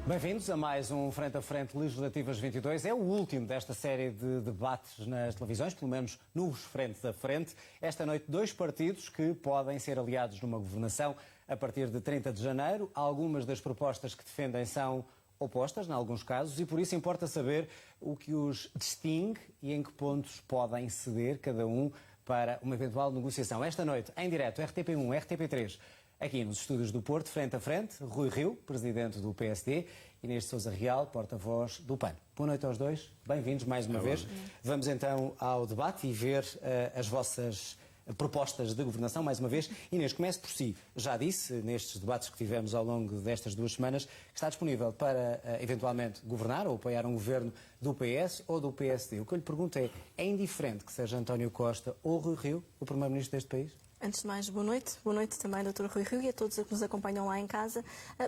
Bem-vindos a mais um Frente a Frente Legislativas 22. É o último desta série de debates nas televisões, pelo menos nos Frentes a Frente. Esta noite, dois partidos que podem ser aliados numa governação a partir de 30 de janeiro. Algumas das propostas que defendem são opostas, em alguns casos, e por isso importa saber o que os distingue e em que pontos podem ceder cada um para uma eventual negociação. Esta noite, em direto, RTP1, RTP3, aqui nos estúdios do Porto, frente a frente, Rui Rio, presidente do PSD, e Inês de Sousa Real, porta-voz do PAN. Boa noite aos dois, bem-vindos mais uma vez. Vamos então ao debate e ver as vossas propostas de governação, mais uma vez. Inês, comece por si. Já disse, nestes debates que tivemos ao longo destas 2 semanas, que está disponível para, eventualmente, governar ou apoiar um governo do PS ou do PSD. O que eu lhe pergunto é indiferente que seja António Costa ou Rui Rio, o primeiro-ministro deste país? Antes de mais, boa noite também, Dr. Rui Rio, e a todos que nos acompanham lá em casa.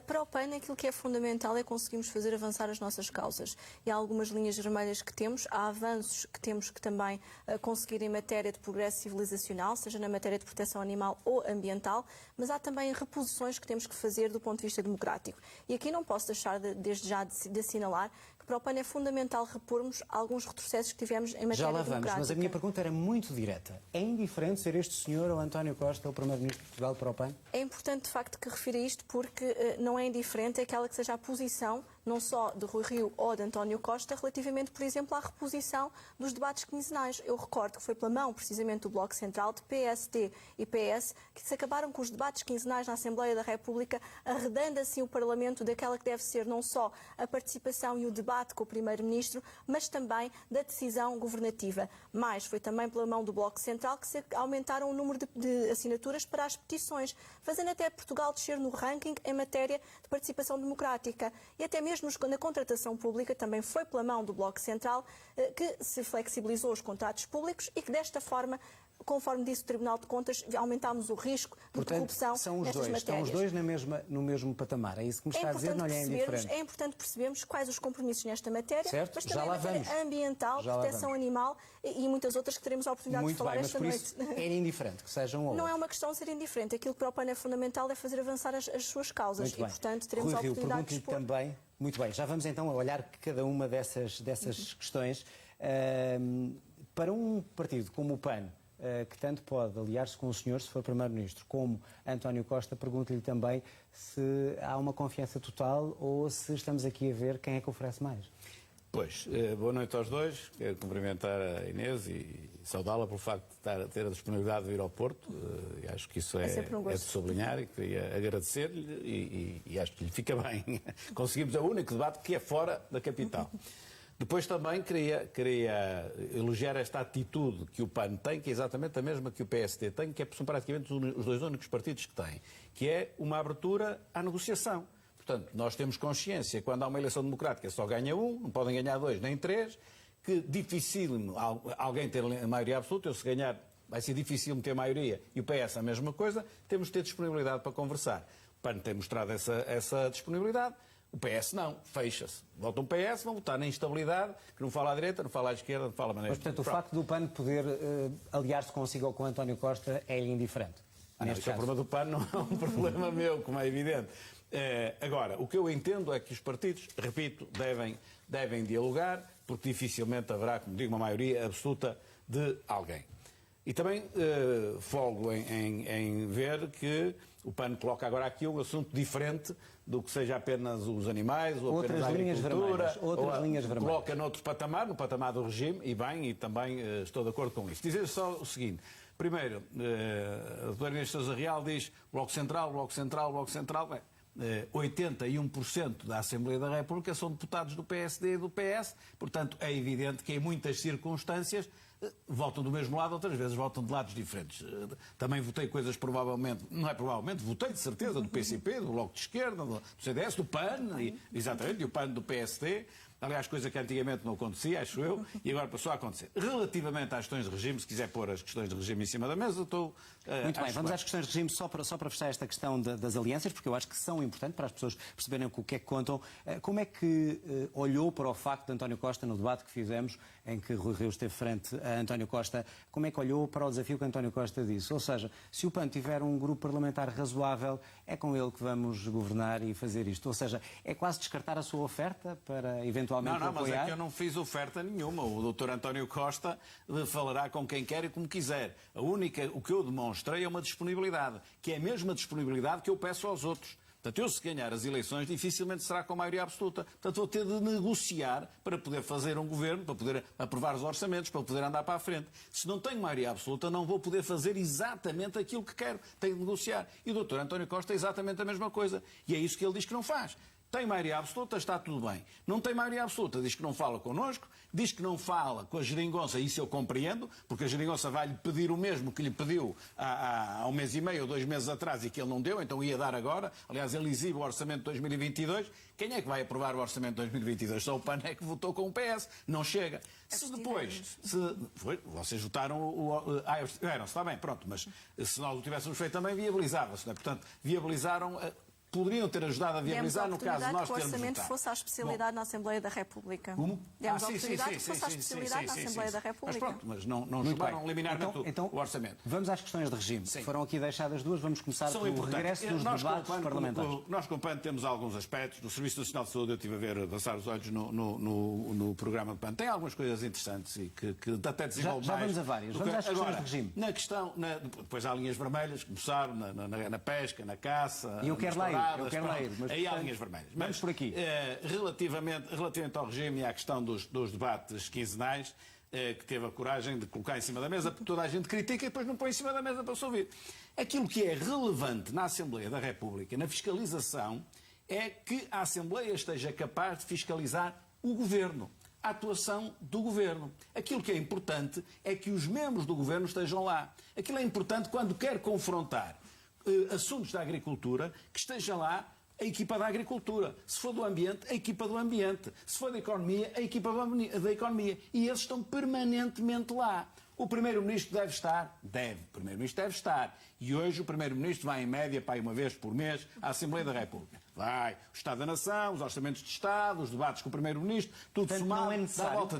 Para o PAN, aquilo que é fundamental é conseguirmos fazer avançar as nossas causas. E há algumas linhas vermelhas que temos, há avanços que temos que também conseguir em matéria de progresso civilizacional, seja na matéria de proteção animal ou ambiental, mas há também reposições que temos que fazer do ponto de vista democrático. E aqui não posso deixar, desde já, de assinalar que para o PAN é fundamental repormos alguns retrocessos que tivemos em matéria já lá democrática. vamos, mas a minha pergunta era muito direta. É indiferente ser este senhor ou António Costa o primeiro-ministro de Portugal para o PAN? É importante, de facto, que refira isto porque não é indiferente aquela que seja a posição, não só de Rui Rio ou de António Costa, relativamente, por exemplo, à reposição dos debates quinzenais. Eu recordo que foi pela mão, precisamente, do Bloco Central, de PSD e PS, que se acabaram com os debates quinzenais na Assembleia da República, arredando assim o Parlamento daquela que deve ser não só a participação e o debate com o Primeiro-Ministro, mas também da decisão governativa. Mas foi também pela mão do Bloco Central que se aumentaram o número de assinaturas para as petições, fazendo até Portugal descer no ranking em matéria de participação democrática. E até mesmo na contratação pública também foi pela mão do Bloco Central que se flexibilizou os contratos públicos e que desta forma, conforme disse o Tribunal de Contas, aumentámos o risco de corrupção são os nestas dois, matérias. Estão os dois no mesmo patamar. É isso que me está a dizer, não é indiferente. É importante percebermos quais os compromissos nesta matéria, certo? mas também a matéria ambiental, proteção animal e muitas outras que teremos a oportunidade de falar esta noite. Muito bem, mas por isso é indiferente que sejam ou não é uma questão de ser indiferente. Aquilo que para o PAN é fundamental é fazer avançar as suas causas e, portanto, teremos a oportunidade de expor. Também. Muito bem, já vamos então a olhar cada uma dessas questões. Para um partido como o PAN, que tanto pode aliar-se com o senhor, se for Primeiro-Ministro, como António Costa, pergunto-lhe também se há uma confiança total ou se estamos aqui a ver quem é que oferece mais. Pois, boa noite aos dois. Quero cumprimentar a Inês e saudá-la pelo facto de ter a disponibilidade de vir ao Porto. E acho que isso é de sublinhar e queria agradecer-lhe e acho que lhe fica bem. Conseguimos o único debate que é fora da capital. Depois também queria elogiar esta atitude que o PAN tem, que é exatamente a mesma que o PSD tem, que são praticamente os dois únicos partidos que têm, que é uma abertura à negociação. Portanto, nós temos consciência, quando há uma eleição democrática só ganha um, não podem ganhar 2 nem 3, que dificílimo alguém ter a maioria absoluta, eu se ganhar vai ser difícil ter maioria, e o PS a mesma coisa, temos de ter disponibilidade para conversar. O PAN tem mostrado essa disponibilidade, o PS não, fecha-se. Votam PS, vão votar na instabilidade, que não fala à direita, não fala à esquerda, não fala a maneira... Mas, portanto, o facto do PAN poder aliar-se consigo ou com António Costa é indiferente? Não, isso é o problema do PAN, não é um problema meu, como é evidente. Agora, o que eu entendo é que os partidos, repito, devem dialogar, porque dificilmente haverá, como digo, uma maioria absoluta de alguém. E também folgo em ver que o PAN coloca agora aqui um assunto diferente do que seja apenas os animais, ou apenas a agricultura, outras linhas vermelhas. Coloca noutro patamar, no patamar do regime, e bem, e também estou de acordo com isso. Dizer só o seguinte. Primeiro, a doutora Inês de Sousa Real diz Bloco Central, Bloco Central, Bloco Central. Bem, 81% da Assembleia da República são deputados do PSD e do PS, portanto é evidente que em muitas circunstâncias votam do mesmo lado, outras vezes votam de lados diferentes. Também votei coisas provavelmente, não é provavelmente, votei de certeza do PCP, do Bloco de Esquerda, do CDS, do PAN, exatamente, e o PAN do PSD, Aliás, coisa que antigamente não acontecia, acho eu, e agora passou a acontecer. Relativamente às questões de regime, se quiser pôr as questões de regime em cima da mesa, estou... Muito bem, vamos às questões de regime só para fechar esta questão das alianças, porque eu acho que são importantes para as pessoas perceberem o que é que contam. Como é que olhou para o facto de António Costa, no debate que fizemos, em que Rui Rio esteve frente a António Costa, como é que olhou para o desafio que António Costa disse? Ou seja, se o PAN tiver um grupo parlamentar razoável, é com ele que vamos governar e fazer isto. Ou seja, é quase descartar a sua oferta para eventualmente apoiar? Não, mas é que eu não fiz oferta nenhuma. O Dr. António Costa falará com quem quer e como quiser. O que eu demonstrei é uma disponibilidade, que é a mesma disponibilidade que eu peço aos outros. Portanto, eu se ganhar as eleições, dificilmente será com maioria absoluta. Portanto, vou ter de negociar para poder fazer um governo, para poder aprovar os orçamentos, para poder andar para a frente. Se não tenho maioria absoluta, não vou poder fazer exatamente aquilo que quero. Tenho de negociar. E o Dr. António Costa é exatamente a mesma coisa. E é isso que ele diz que não faz. Tem maioria absoluta, está tudo bem. Não tem maioria absoluta, diz que não fala connosco, diz que não fala com a geringonça, isso eu compreendo, porque a geringonça vai-lhe pedir o mesmo que lhe pediu há um mês e meio ou 2 meses atrás e que ele não deu, então ia dar agora. Aliás, ele exibe o orçamento de 2022. Quem é que vai aprovar o orçamento de 2022? Só o PAN é que votou com o PS. Não chega. Se depois... vocês votaram... está bem, pronto, mas se nós o tivéssemos feito também, viabilizava-se. Não é? Portanto, viabilizaram... poderiam ter ajudado a viabilizar no caso de nós termos votado. Que o orçamento fosse à especialidade na Assembleia da República. Como? Demos a oportunidade que fosse à especialidade na Assembleia da República. Mas pronto, mas não chamaram liminarmente o orçamento. Vamos às questões de regime. Sim. Foram aqui deixadas duas, vamos começar pelo regresso dos debates parlamentares. Nós, com o PAN, temos alguns aspectos. Do Serviço Nacional de Saúde, eu estive a ver, passar os olhos no programa do PAN. Tem algumas coisas interessantes e que até desenvolve já mais. Vamos a várias. Vamos às questões de regime. Na questão, depois há linhas vermelhas, como sabe, na pesca, na caça, e eu quero lá ir. Mas, aí há linhas vermelhas. Vamos por aqui. Relativamente ao regime e à questão dos debates quinzenais, que teve a coragem de colocar em cima da mesa, porque toda a gente critica e depois não põe em cima da mesa para se ouvir. Aquilo que é relevante na Assembleia da República, na fiscalização, é que a Assembleia esteja capaz de fiscalizar o Governo, a atuação do Governo. Aquilo que é importante é que os membros do Governo estejam lá. Aquilo é importante quando quer confrontar assuntos da agricultura, que esteja lá a equipa da agricultura. Se for do ambiente, a equipa do ambiente. Se for da economia, a equipa da economia. E eles estão permanentemente lá. O Primeiro-Ministro deve estar? Deve. O Primeiro-Ministro deve estar. E hoje o Primeiro-Ministro vai, em média, para aí uma vez por mês, à Assembleia da República. Vai. O Estado da Nação, os orçamentos de Estado, os debates com o Primeiro-Ministro, tudo somado.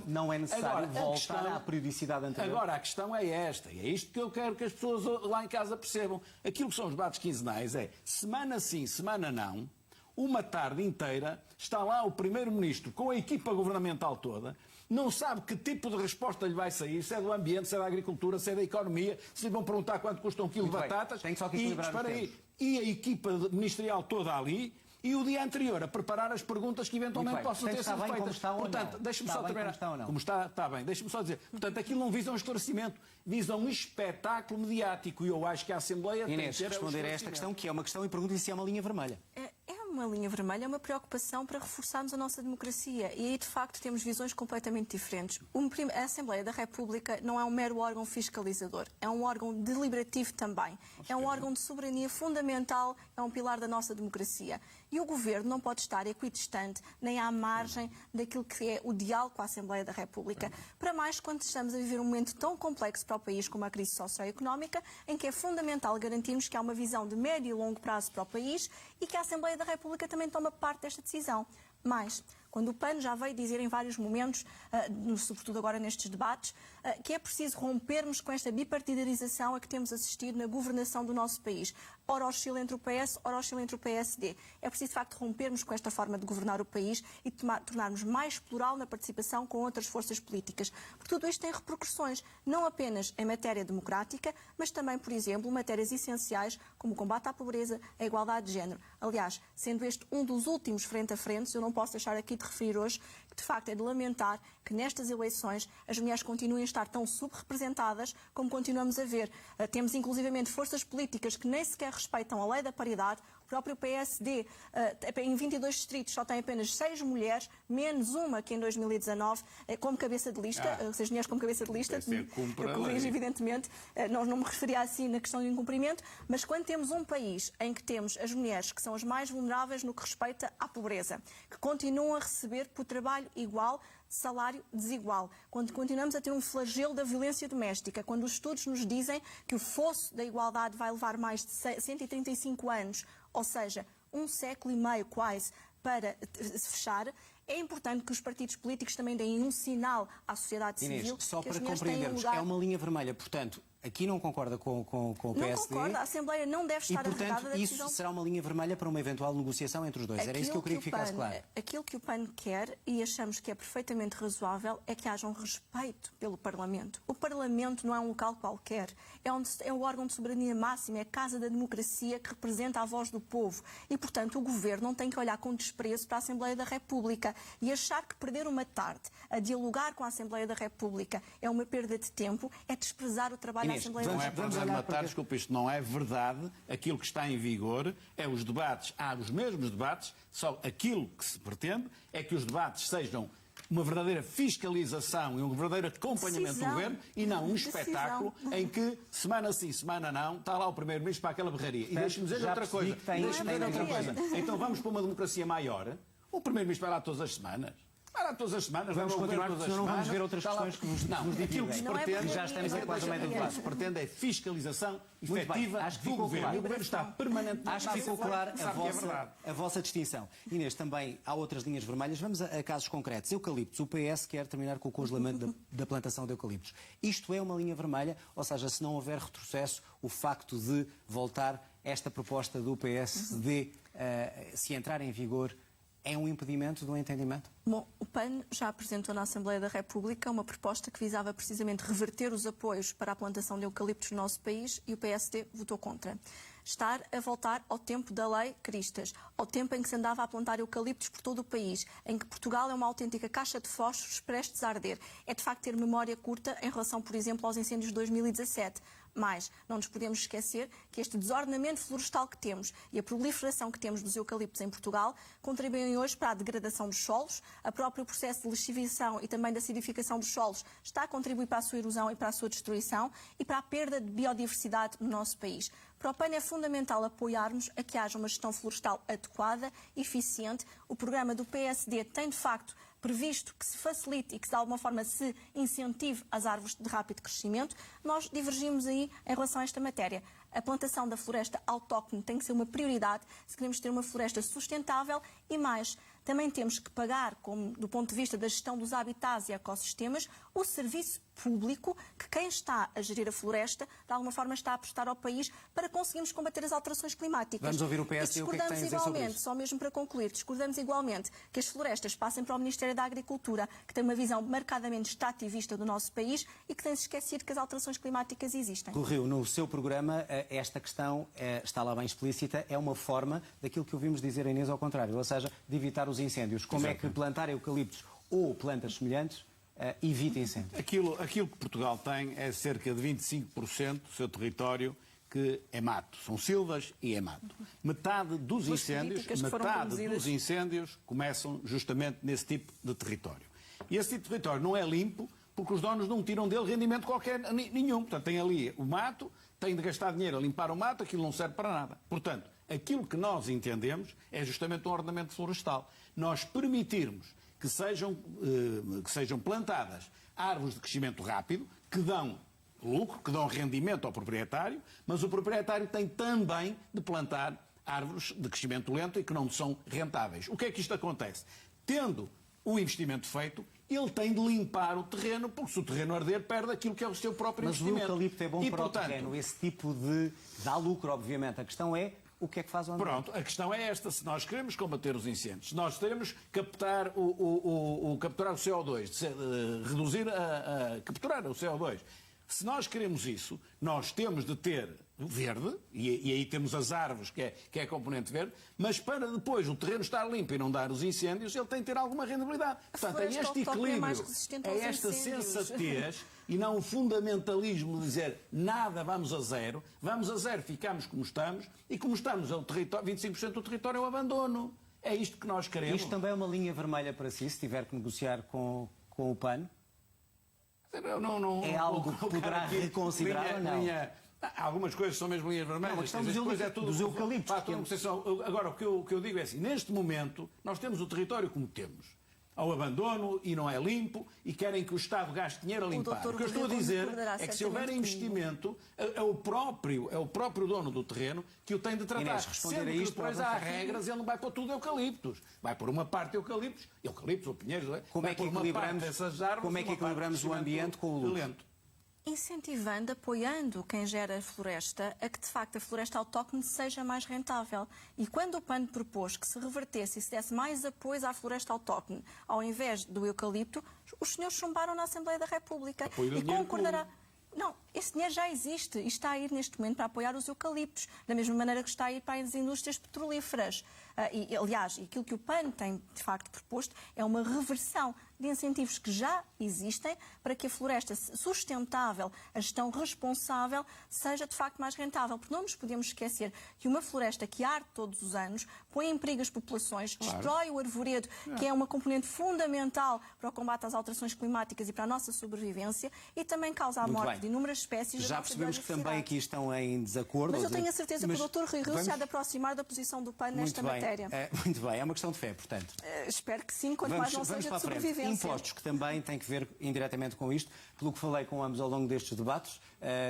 Não é necessário voltar à periodicidade anterior. Agora, a questão é esta. E é isto que eu quero que as pessoas lá em casa percebam. Aquilo que são os debates quinzenais é, semana sim, semana não, uma tarde inteira, está lá o Primeiro-Ministro com a equipa governamental toda, não sabe que tipo de resposta lhe vai sair, se é do ambiente, se é da agricultura, se é da economia, se lhe vão perguntar quanto custa um quilo de batatas. Tem só que equilibrar os tempos. E a equipa ministerial toda ali, e o dia anterior a preparar as perguntas que eventualmente possam ter sido feitas. Portanto, deixe-me só terminar. Como está bem. Deixe-me só dizer. Portanto, aquilo não visa um esclarecimento, visa um espetáculo mediático. E eu acho que a Assembleia tem que ter responder a esta questão, que é uma questão, e pergunto-lhe se é uma linha vermelha. É uma linha vermelha, é uma preocupação para reforçarmos a nossa democracia. E aí, de facto, temos visões completamente diferentes. A Assembleia da República não é um mero órgão fiscalizador, é um órgão deliberativo também. É um órgão de soberania fundamental, é um pilar da nossa democracia. E o Governo não pode estar equidistante, nem à margem daquilo que é o diálogo com a Assembleia da República. Para mais quando estamos a viver um momento tão complexo para o país como a crise socioeconómica, em que é fundamental garantirmos que há uma visão de médio e longo prazo para o país e que a Assembleia da República também toma parte desta decisão. Mas, quando o PAN já veio dizer em vários momentos, sobretudo agora nestes debates, que é preciso rompermos com esta bipartidarização a que temos assistido na governação do nosso país. Ora oscila entre o PS, ora oscila entre o PSD. É preciso, de facto, rompermos com esta forma de governar o país e tornarmos mais plural na participação com outras forças políticas. Porque tudo isto tem repercussões, não apenas em matéria democrática, mas também, por exemplo, matérias essenciais como o combate à pobreza, a igualdade de género. Aliás, sendo este um dos últimos frente a frente, eu não posso deixar aqui de referir hoje que, de facto, é de lamentar que nestas eleições as mulheres continuem a estar tão subrepresentadas como continuamos a ver. Temos, inclusivamente, forças políticas que nem sequer respeitam a lei da paridade. O próprio PSD, em 22 distritos, só tem apenas 6 mulheres, menos uma que em 2019, como cabeça de lista, 6 mulheres como cabeça de lista. Eu corrijo, evidentemente, não me referia assim na questão do incumprimento, mas quando temos um país em que temos as mulheres que são as mais vulneráveis no que respeita à pobreza, que continuam a receber por trabalho trabalho igual, salário desigual, quando continuamos a ter um flagelo da violência doméstica, quando os estudos nos dizem que o fosso da igualdade vai levar mais de 135 anos, ou seja, 1 século e meio quase, para se fechar, é importante que os partidos políticos também deem um sinal à sociedade civil. Inês, só que para as mulheres compreendermos, têm um lugar... é uma linha vermelha, portanto, aqui não concorda com o PSD. Não concorda, a Assembleia não deve estar arredada da decisão. Isso será uma linha vermelha para uma eventual negociação entre os dois. Era isso que eu queria que ficasse claro. Aquilo que o PAN quer, e achamos que é perfeitamente razoável, é que haja um respeito pelo Parlamento. O Parlamento não é um local qualquer, é um órgão de soberania máxima, é a casa da democracia que representa a voz do povo. E, portanto, o Governo não tem que olhar com desprezo para a Assembleia da República e achar que perder uma tarde a dialogar com a Assembleia da República é uma perda de tempo, é desprezar o trabalho da Assembleia da República. Vamos matar, desculpa, isto não é verdade. Aquilo que está em vigor é os debates, há os mesmos debates, só aquilo que se pretende é que os debates sejam uma verdadeira fiscalização e um verdadeiro acompanhamento do Governo e não um espetáculo em que, semana sim, semana não, está lá o Primeiro-Ministro para aquela berraria. E deixe-me dizer outra coisa. Então vamos para uma democracia maior. O Primeiro-Ministro vai lá todas as semanas. Para todas as semanas, vamos continuar, porque senão não vamos ver outras questões que nos aquilo que se pretende, já estamos a quase meio do debate. Se pretende é fiscalização efetiva do Governo. O Governo está permanentemente... Acho que ficou claro a vossa distinção. Inês, também há outras linhas vermelhas. Vamos a casos concretos. Eucaliptos. O PS quer terminar com o congelamento da plantação de eucaliptos. Isto é uma linha vermelha, ou seja, se não houver retrocesso, o facto de voltar esta proposta do PSD, se entrar em vigor, é um impedimento do entendimento? Bom, o PAN já apresentou na Assembleia da República uma proposta que visava precisamente reverter os apoios para a plantação de eucaliptos no nosso país e o PSD votou contra. Estar a voltar ao tempo da lei Cristas, ao tempo em que se andava a plantar eucaliptos por todo o país, em que Portugal é uma autêntica caixa de fósforos prestes a arder. É de facto ter memória curta em relação, por exemplo, aos incêndios de 2017. Mas não nos podemos esquecer que este desordenamento florestal que temos e a proliferação que temos dos eucaliptos em Portugal contribuem hoje para a degradação dos solos, o próprio processo de lixiviação e também da acidificação dos solos está a contribuir para a sua erosão e para a sua destruição e para a perda de biodiversidade no nosso país. Para o PAN é fundamental apoiarmos a que haja uma gestão florestal adequada, eficiente. O programa do PSD tem, de facto, previsto que se facilite e que de alguma forma se incentive as árvores de rápido crescimento. Nós divergimos aí em relação a esta matéria. A plantação da floresta autóctone tem que ser uma prioridade se queremos ter uma floresta sustentável e mais. Também temos que pagar, como, do ponto de vista da gestão dos habitats e ecossistemas, o serviço público que quem está a gerir a floresta, de alguma forma, está a prestar ao país para conseguirmos combater as alterações climáticas. Vamos ouvir o PSD, o que é que tem a dizer sobre isso? Só mesmo para concluir, discordamos igualmente que as florestas passem para o Ministério da Agricultura, que tem uma visão marcadamente extrativista do nosso país e que tem-se esquecido que as alterações climáticas existem. Correu no seu programa, esta questão está lá bem explícita, é uma forma daquilo que ouvimos dizer a Inês ao contrário, ou seja, de evitar os incêndios. Como é que plantar eucaliptos ou plantas semelhantes evita incêndios? Aquilo que Portugal tem é cerca de 25% do seu território que é mato. São silvas e é mato. Metade dos incêndios começam justamente nesse tipo de território. E esse tipo de território não é limpo porque os donos não tiram dele rendimento qualquer nenhum. Portanto, tem ali o mato, tem de gastar dinheiro a limpar o mato, aquilo não serve para nada. Portanto, aquilo que nós entendemos é justamente um ordenamento florestal. Nós permitirmos que sejam plantadas árvores de crescimento rápido, que dão lucro, que dão rendimento ao proprietário, mas o proprietário tem também de plantar árvores de crescimento lento e que não são rentáveis. O que é que isto acontece? Tendo o investimento feito, ele tem de limpar o terreno, porque se o terreno arder, perde aquilo que é o seu próprio investimento. Mas o eucalipto é bom para o terreno, esse tipo de... dá lucro, obviamente. A questão é o que é que faz o ambiente. Pronto, a questão é esta. Se nós queremos combater os incêndios, se nós queremos capturar capturar o CO2, capturar o CO2, se nós queremos isso, nós temos de ter verde, e aí temos as árvores, que é a componente verde, mas para depois o terreno estar limpo e não dar os incêndios, ele tem de ter alguma rendibilidade. Portanto, é este equilíbrio, é esta sensatez e não o fundamentalismo de dizer nada, vamos a zero, ficamos como estamos, e como estamos, 25% do território é o abandono. É isto que nós queremos. Isto também é uma linha vermelha para si, se tiver que negociar com o PAN? Não, é algo que poderá reconsiderar ou não? Algumas coisas são mesmo linhas vermelhas. Não, a questão dos eucaliptos. Agora, o que eu digo é assim, neste momento, nós temos o território como temos. ao abandono e não é limpo e querem que o Estado gaste dinheiro a limpar. O que eu estou a dizer é que se houver investimento, é o próprio dono do terreno que o tem de tratar. Inês, responder Sendo a que isto, depois há regras, ele não vai pôr tudo eucaliptos. Vai pôr uma parte eucaliptos ou pinheiros. Como é que equilibramos o ambiente com o lucro? Incentivando, apoiando quem gera a floresta a que, de facto, a floresta autóctone seja mais rentável. E quando o PAN propôs que se revertesse e se desse mais apoio à floresta autóctone, ao invés do eucalipto, os senhores chumbaram na Assembleia da República. E concordará. Não, esse dinheiro já existe e está a ir neste momento para apoiar os eucaliptos, da mesma maneira que está a ir para as indústrias petrolíferas. Aliás, aquilo que o PAN tem, de facto, proposto é uma reversão de incentivos que já existem para que a floresta sustentável, a gestão responsável, seja, de facto, mais rentável. Porque não nos podemos esquecer que uma floresta que arde todos os anos põe em perigo as populações, destrói o arvoredo, que é uma componente fundamental para o combate às alterações climáticas e para a nossa sobrevivência, e também causa a morte de inúmeras espécies. Já percebemos que também aqui estão em desacordo. Mas eu tenho a certeza que o Dr. Rui Rio se há de aproximar da posição do PAN nesta matéria. Muito bem, é uma questão de fé, portanto. Espero que sim, quanto mais não seja de sobrevivência. Impostos que também têm que ver indiretamente com isto. Pelo que falei com ambos ao longo destes debates,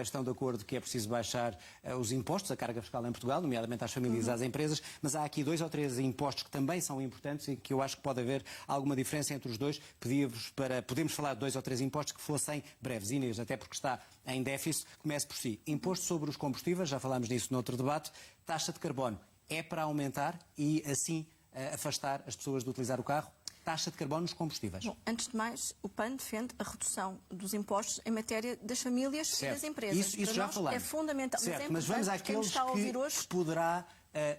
estão de acordo que é preciso baixar os impostos, a carga fiscal em Portugal, nomeadamente às famílias e às empresas, mas há aqui 2 ou 3 impostos que também são importantes e que eu acho que pode haver alguma diferença entre os dois. Pedia-vos para podermos falar de 2 ou 3 impostos que fossem breves. Inês, até porque está em déficit, comece por si. Imposto sobre os combustíveis, já falámos nisso noutro debate. Taxa de carbono é para aumentar e assim afastar as pessoas de utilizar o carro? Taxa de carbono nos combustíveis. Bom, antes de mais, o PAN defende a redução dos impostos em matéria das famílias e das empresas. Isso já falamos. É fundamental. Certo, mas vamos àqueles que poderá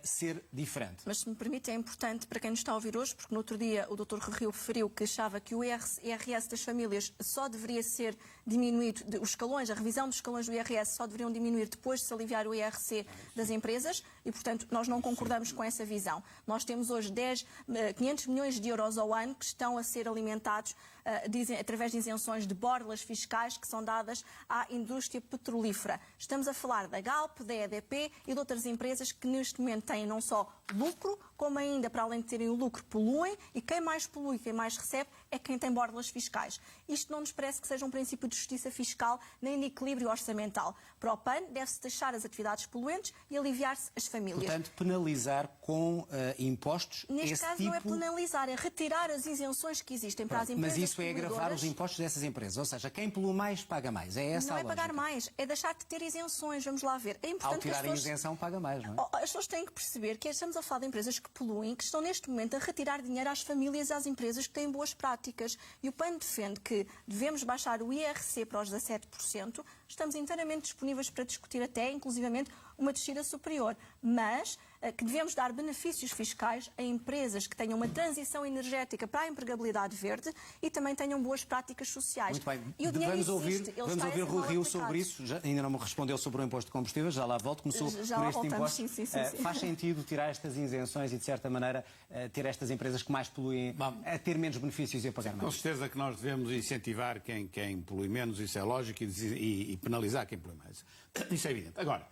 ser diferente. Mas, se me permite, é importante para quem nos está a ouvir hoje, porque no outro dia o Dr. Rui Rio referiu que achava que o IRS das famílias só deveria ser diminuído, os escalões, a revisão dos escalões do IRS só deveriam diminuir depois de se aliviar o IRC das empresas e, portanto, nós não concordamos com essa visão. Nós temos hoje 500 milhões de euros ao ano que estão a ser alimentados através de isenções de borlas fiscais que são dadas à indústria petrolífera. Estamos a falar da Galp, da EDP e de outras empresas que neste momento têm não só lucro, como ainda, para além de terem o lucro, poluem, e quem mais polui, quem mais recebe, é quem tem borlas fiscais. Isto não nos parece que seja um princípio de justiça fiscal nem de equilíbrio orçamental. Para o PAN, deve-se deixar as atividades poluentes e aliviar-se as famílias. Portanto, penalizar com impostos Neste caso não é penalizar, é retirar as isenções que existem para as empresas. Mas isso é agravar os impostos dessas empresas, ou seja, quem polui mais paga mais. É essa a lógica. Não é pagar mais, é deixar de ter isenções. Vamos lá ver. É importante. Ao tirarem isenção, paga mais, não é? As pessoas têm que perceber que estamos a falar de empresas que poluem, que estão neste momento a retirar dinheiro às famílias e às empresas que têm boas práticas. E o PAN defende que devemos baixar o IRC para os 17%. Estamos inteiramente disponíveis para discutir até, inclusivamente, uma descida superior. Mas que devemos dar benefícios fiscais a empresas que tenham uma transição energética para a empregabilidade verde e também tenham boas práticas sociais. Muito bem. E o vamos ouvir Rui Rio sobre isso. ainda não me respondeu sobre o imposto de combustíveis, já lá volto. Começou por este imposto. Sim. Faz sentido tirar estas isenções e, de certa maneira, ter estas empresas que mais poluem a ter menos benefícios e a pagar mais? Com certeza que nós devemos incentivar quem polui menos, isso é lógico, e penalizar quem polui mais. Isso é evidente. Agora,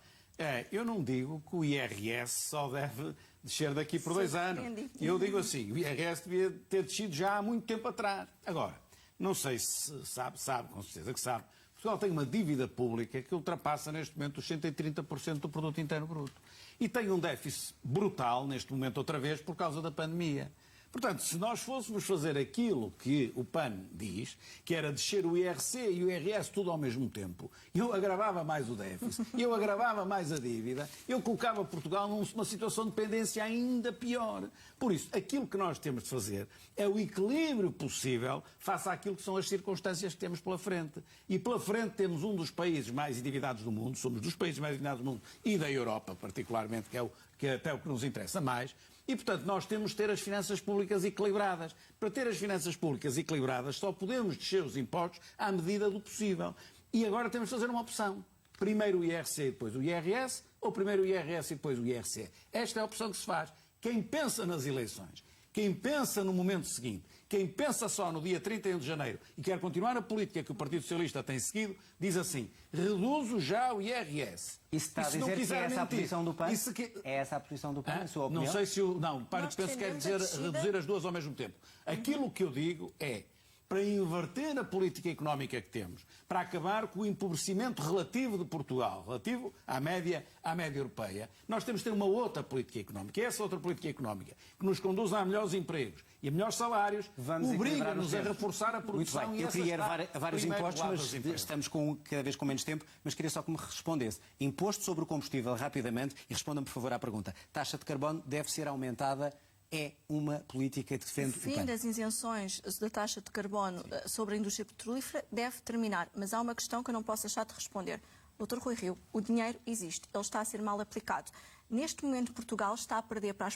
eu não digo que o IRS só deve descer daqui por 2 anos. Eu digo assim, o IRS devia ter descido já há muito tempo atrás. Agora, não sei se sabe, com certeza que sabe, Portugal tem uma dívida pública que ultrapassa neste momento os 130% do produto interno bruto. E tem um déficit brutal neste momento outra vez por causa da pandemia. Portanto, se nós fôssemos fazer aquilo que o PAN diz, que era descer o IRC e o IRS tudo ao mesmo tempo, eu agravava mais o déficit, eu agravava mais a dívida, eu colocava Portugal numa situação de dependência ainda pior. Por isso, aquilo que nós temos de fazer é o equilíbrio possível face àquilo que são as circunstâncias que temos pela frente. E pela frente temos um dos países mais endividados do mundo, somos dos países mais endividados do mundo e da Europa, particularmente, que é até o que nos interessa mais. E, portanto, nós temos de ter as finanças públicas equilibradas. Para ter as finanças públicas equilibradas, só podemos descer os impostos à medida do possível. E agora temos de fazer uma opção. Primeiro o IRC e depois o IRS, ou primeiro o IRS e depois o IRC. Esta é a opção que se faz. Quem pensa nas eleições, quem pensa no momento seguinte Quem pensa só no dia 31 de janeiro e quer continuar a política que o Partido Socialista tem seguido, diz assim, reduzo já o IRS. Isso está a dizer que é essa a posição do PAN? É essa a posição do PAN, a sua opinião? Não sei se o... Não, penso que quer dizer reduzir as duas ao mesmo tempo. Aquilo que eu digo é, para inverter a política económica que temos, para acabar com o empobrecimento relativo de Portugal, relativo à média europeia, nós temos de ter uma outra política económica. E essa outra política económica, que nos conduz a melhores empregos e a melhores salários, obriga-nos a reforçar a produção. Muito bem. Eu queria vários impostos, mas estamos cada vez com menos tempo, mas queria só que me respondesse. Imposto sobre o combustível, rapidamente, e responda-me, por favor, à pergunta. Taxa de carbono deve ser aumentada? É uma política que defende o PAN? O fim das isenções da taxa de carbono sobre a indústria petrolífera deve terminar, mas há uma questão que eu não posso deixar de responder. Dr. Rui Rio, o dinheiro existe, ele está a ser mal aplicado. Neste momento, Portugal está a perder para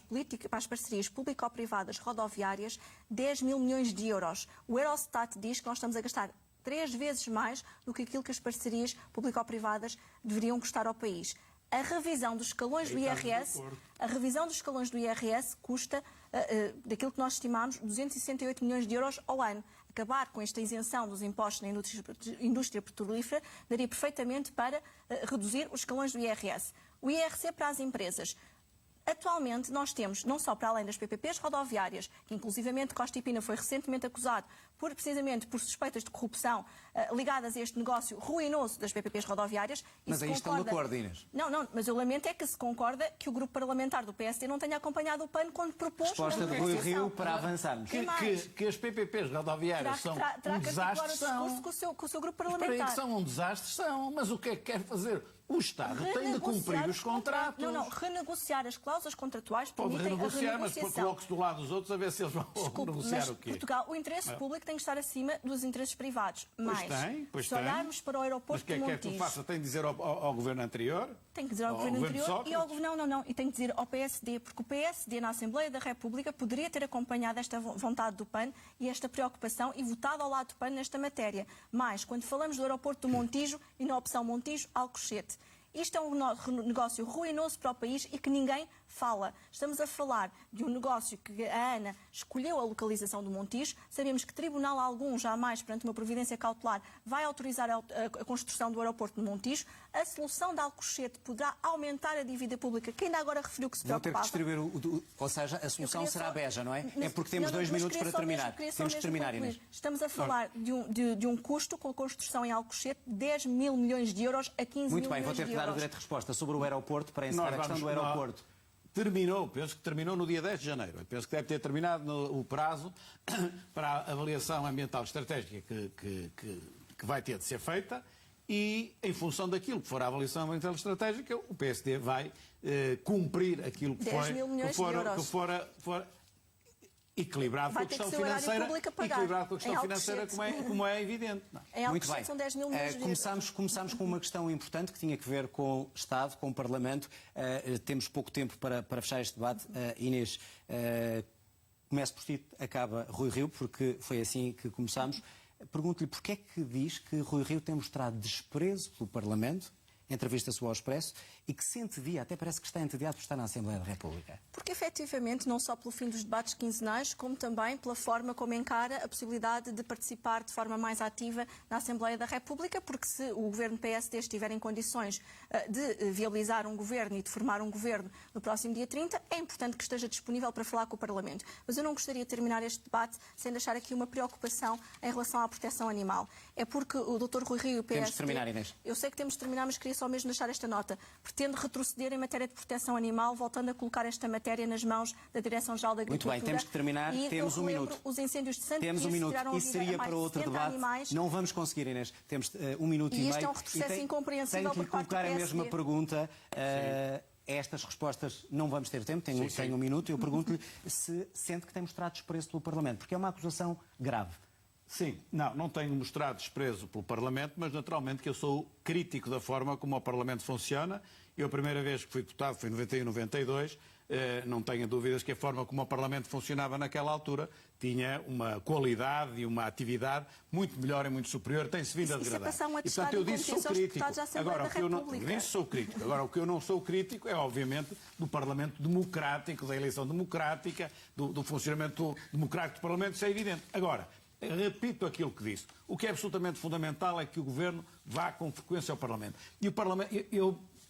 as parcerias público-privadas rodoviárias 10 mil milhões de euros. O Eurostat diz que nós estamos a gastar 3 vezes mais do que aquilo que as parcerias público-privadas deveriam custar ao país. A revisão dos escalões do IRS, custa, daquilo que nós estimamos, 268 milhões de euros ao ano. Acabar com esta isenção dos impostos na indústria petrolífera daria perfeitamente para reduzir os escalões do IRS. O IRC para as empresas. Atualmente nós temos, não só para além das PPPs rodoviárias, que inclusivamente Costa e Pina foi recentemente acusado precisamente por suspeitas de corrupção ligadas a este negócio ruinoso das PPPs rodoviárias. Mas aí estão de acordo, Inês. Não, mas eu lamento é que se concorda que o grupo parlamentar do PSD não tenha acompanhado o PAN quando propôs... Resposta de Rui Rio para avançarmos. Que as PPPs rodoviárias são um desastre, são... Com o seu grupo parlamentar. Espera aí, que são um desastre, são. Mas o que é que quer fazer? O Estado tem de cumprir os contratos. Não, renegociar as cláusulas contratuais pode renegociar, mas coloque-se do lado dos outros a ver se eles vão renegociar o quê? Portugal, o interesse público tem que estar acima dos interesses privados. Mas, se olharmos para o aeroporto de Montijo... Mas o que é que tu faça? Tem de dizer ao governo anterior? Tem que dizer ao governo anterior e ao governo... E tem que dizer ao PSD, porque o PSD na Assembleia da República poderia ter acompanhado esta vontade do PAN e esta preocupação e votado ao lado do PAN nesta matéria. Mas, quando falamos do aeroporto do Montijo e na opção Montijo-Alcochete, isto é um negócio ruinoso para o país e que ninguém fala. Estamos a falar de um negócio que a ANA escolheu a localização do Montijo. Sabemos que tribunal algum, jamais perante uma providência cautelar, vai autorizar a construção do aeroporto de Montijo. A solução da Alcochete poderá aumentar a dívida pública, que ainda agora referiu que se preocupava. Vão ter que distribuir, ou seja, a solução será Beja, não é? É porque temos 2 minutos para terminar. Temos que terminar, Inês. Estamos a falar de um custo com a construção em Alcochete de 10 mil milhões de euros a 15 mil milhões de euros. Muito bem, vou ter que dar a direta resposta sobre o aeroporto para encerrar a questão do aeroporto. Penso que terminou no dia 10 de janeiro. Eu penso que deve ter terminado o prazo para a avaliação ambiental estratégica que vai ter de ser feita e, em função daquilo que for a avaliação ambiental estratégica, o PSD vai cumprir aquilo que 10 mil milhões de euros. for equilibrado com a questão financeira, como é evidente. Em Alcochete são 10 mil milhões de euros. Começámos com uma questão importante que tinha que ver com o Estado, com o Parlamento. Temos pouco tempo para fechar este debate. Inês, começo por ti, acaba Rui Rio, porque foi assim que começámos. Pergunto-lhe porquê é que diz que Rui Rio tem mostrado desprezo pelo Parlamento, entrevista sua ao Expresso, e que se entedia, até parece que está entediado por estar na Assembleia da República. Porque, efetivamente, não só pelo fim dos debates quinzenais, como também pela forma como encara a possibilidade de participar de forma mais ativa na Assembleia da República, porque se o governo PSD estiver em condições de viabilizar um governo e de formar um governo no próximo dia 30, é importante que esteja disponível para falar com o Parlamento. Mas eu não gostaria de terminar este debate sem deixar aqui uma preocupação em relação à proteção animal. É porque o Dr. Rui Rio e o PSD... Temos de terminar, Inês. Eu sei que temos de terminar, mas queria só mesmo deixar esta nota. Pretende retroceder em matéria de proteção animal, voltando a colocar esta matéria nas mãos da Direção-Geral da Agricultura. Muito bem, temos que terminar. Temos um minuto. Os incêndios de Santo Temos um minuto. Isso seria para outro debate. Não vamos conseguir, Inês. Temos 1 minuto e meio. E isto é um retrocesso incompreensível por parte do PSD. Tenho que lhe colocar a mesma pergunta. Estas respostas não vamos ter tempo, tenho 1 minuto. Eu pergunto-lhe se sente que tem mostrado desprezo pelo Parlamento, porque é uma acusação grave. Sim, não tenho mostrado desprezo pelo Parlamento, mas naturalmente que eu sou crítico da forma como o Parlamento funciona. Eu, a primeira vez que fui deputado foi em 91, 92, não tenho dúvidas que a forma como o Parlamento funcionava naquela altura tinha uma qualidade e uma atividade muito melhor e muito superior, tem-se vindo a degradar. E, portanto, eu disse sou crítico. Agora, o que eu não sou crítico é, obviamente, do Parlamento democrático, da eleição democrática, do funcionamento democrático do Parlamento, isso é evidente. Agora, repito aquilo que disse. O que é absolutamente fundamental é que o Governo vá com frequência ao Parlamento. E o Parlamento,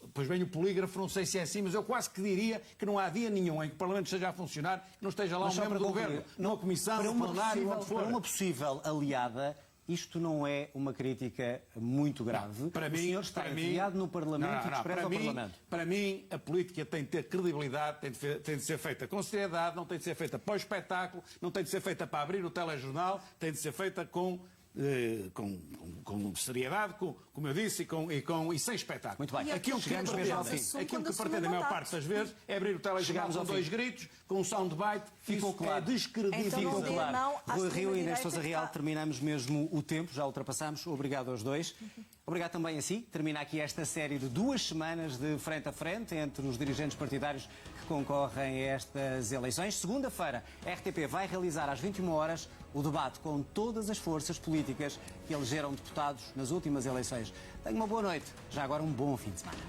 depois vem o polígrafo, não sei se é assim, mas eu quase que diria que não há dia nenhum em que o Parlamento esteja a funcionar, que não esteja lá um membro do Governo, numa comissão, num plenário, onde for. Para uma possível aliada, isto não é uma crítica muito grave. Para o senhor está aliado no Parlamento e despreza o Parlamento. Para mim, a política tem de ter credibilidade, tem de ser feita com seriedade, não tem de ser feita para o espetáculo, não tem de ser feita para abrir o telejornal, tem de ser feita com seriedade, como eu disse, e sem espetáculo. Muito bem. Aquilo que pretende a maior parte das vezes é abrir o telejornal com dois gritos, com um soundbite, ficou claro. Ficou claro. Rui Rio e Inês Sousa Real, terminamos mesmo o tempo, já ultrapassamos. Obrigado aos dois. Obrigado também a si. Termina aqui esta série de 2 semanas de frente a frente entre os dirigentes partidários que concorrem a estas eleições. Segunda-feira, a RTP vai realizar às 21 horas o debate com todas as forças políticas que elegeram deputados nas últimas eleições. Tenha uma boa noite. Já agora um bom fim de semana.